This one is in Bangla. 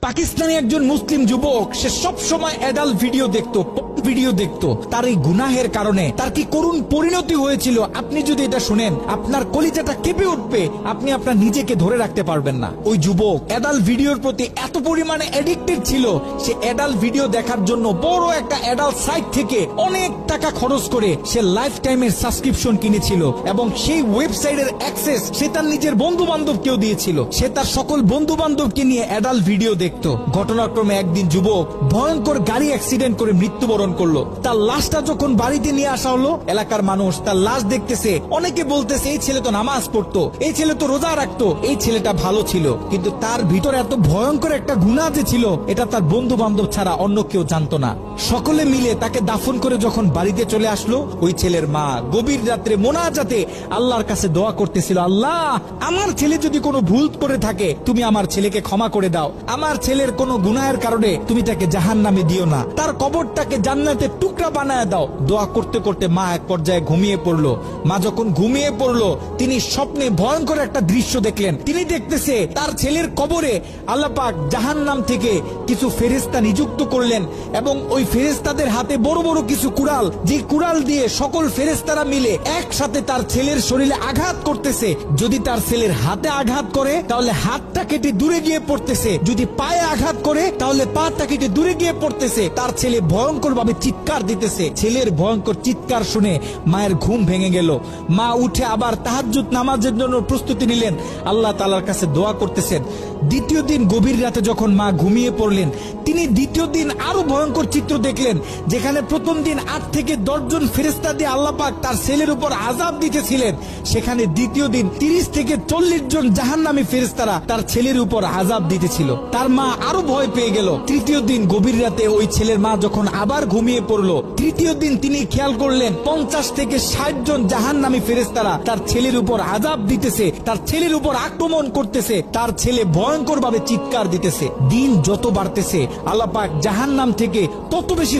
পাকিস্তানি একজন মুসলিম যুবক, সে সব সময় অ্যাডাল্ট ভিডিও দেখতো। তার এই গুনাহের কারণে তার কি করুণ পরিণতি হয়েছিল আপনি যদি এটা শুনেন, আপনার কলিজাটা কেঁপে উঠবে, আপনি আপনার নিজেকে ধরে রাখতে পারবেন না। ওই যুবক অ্যাডাল্ট ভিডিওর প্রতি এত পরিমাণে অ্যাডিক্টেড ছিল, সে অ্যাডাল্ট ভিডিও দেখার জন্য বড় একটা অ্যাডাল্ট সাইট থেকে অনেক টাকা খরচ করে সে লাইফ টাইমের সাবস্ক্রিপশন কিনেছিল এবং সেই ওয়েবসাইটের অ্যাক্সেস সে তার নিজের বন্ধু বান্ধবকেও দিয়েছিল। সে তার সকল বন্ধু বান্ধবকে নিয়ে অ্যাডাল্ট ভিডিও দেখতো। ঘটনাক্রমে একদিন যুবক ভয়ঙ্কর গাড়ি অ্যাক্সিডেন্ট করে মৃত্যুবরণ করলো। তার লাশটা যখন বাড়িতে নিয়ে আসা হলো, এলাকার মানুষ তার লাশ দেখতেছে, অনেকে বলতেছে এই ছেলে তো নামাজ পড়তো, এই ছেলে তো রোজা রাখতো, এই ছেলেটা ভালো ছিল। কিন্তু তার ভিতরে এত ভয়ঙ্কর একটা গুনাহ যে ছিল, এটা তার বন্ধু বান্ধব ছাড়া অন্য কেউ জানতো না। সকলে মিলে তাকে দাফন করে যখন বাড়িতে চলে আসলো, ওই ছেলের মা গভীর রাত্রে মোনাজাতে আল্লাহর কাছে দোয়া করতেছিল, আল্লাহ আমার ছেলে যদি কোনো ভুল করে থাকে তুমি আমার ছেলেকে ক্ষমা করে দাও, আমার ছেলের কোনো গুনাহের কারণে তুমি তাকে জাহান্নামে দিও না, তার কবরটাকে জান্নাতের টুকরা বানায় দাও। দোয়া করতে করতে মা এক পর্যায়ে ঘুমিয়ে পড়লো। মা যখন ঘুমিয়ে পড়লো, তিনি স্বপ্নে ভয়ঙ্কর একটা দৃশ্য দেখলেন। তিনি দেখতেছে তার ছেলের কবরে আল্লাহ পাক জাহান্নাম থেকে কিছু ফেরেশতা নিযুক্ত করলেন এবং ওই ফেরেশতাদের হাতে বড় বড় কিছু কুড়াল, যে কুড়াল দিয়ে সকল ফেরেশতারা মিলে একসাথে তার ছেলের শরীরে আঘাত করতেছে। যদি তার ছেলের হাতে আঘাত করে তাহলে হাতটা কেটে দূরে গিয়ে পড়তেছে, যদি পায়ে আঘাত করে তাহলে পাটা কেটে দূরে গিয়ে পড়তেছে। তার ছেলে ভয়ঙ্কর ভাবে চিৎকার দিতেছে। ছেলের ভয়ঙ্কর চিৎকার শুনে মায়ের ঘুম ভেঙে গেল। মা উঠে আবার তাহাজ্জুদ নামাজের জন্য প্রস্তুতি নিলেন, আল্লাহ তাআলার কাছে দোয়া করতেছেন। দ্বিতীয় দিন গভীর রাতে যখন মা ঘুমিয়ে পড়লেন, তিনি দ্বিতীয় দিন আরো ভয়ঙ্কর চিত্র দেখলেন, যেখানে প্রথম দিন 8 থেকে 10 জন ফেরেশতা দিয়ে আল্লাহ পাক তার ছেলের উপর আযাব দিতেছিলেন, সেখানে দ্বিতীয় দিন 30 থেকে 40 জন জাহান্নামী ফেরেশতারা তার ছেলের উপর আযাব দিতেছিল। তার মা আরো ভয় পেয়ে গেল। তৃতীয় দিন গভীর রাতে ওই ছেলের মা যখন আবার ঘুমিয়ে পড়লো, তৃতীয় দিন তিনি খেয়াল করলেন 50 থেকে 60 জন জাহান্নামী ফেরেশতারা তার ছেলের উপর আযাব দিতেছে, তার ছেলের উপর আক্রমণ করতেছে, তার ছেলে ভয়ঙ্কর ভাবে চিৎকার দিতেছে। দিন যত বাড়তেছে আল্লাহ পাক জাহান্নাম থেকে তত বেশি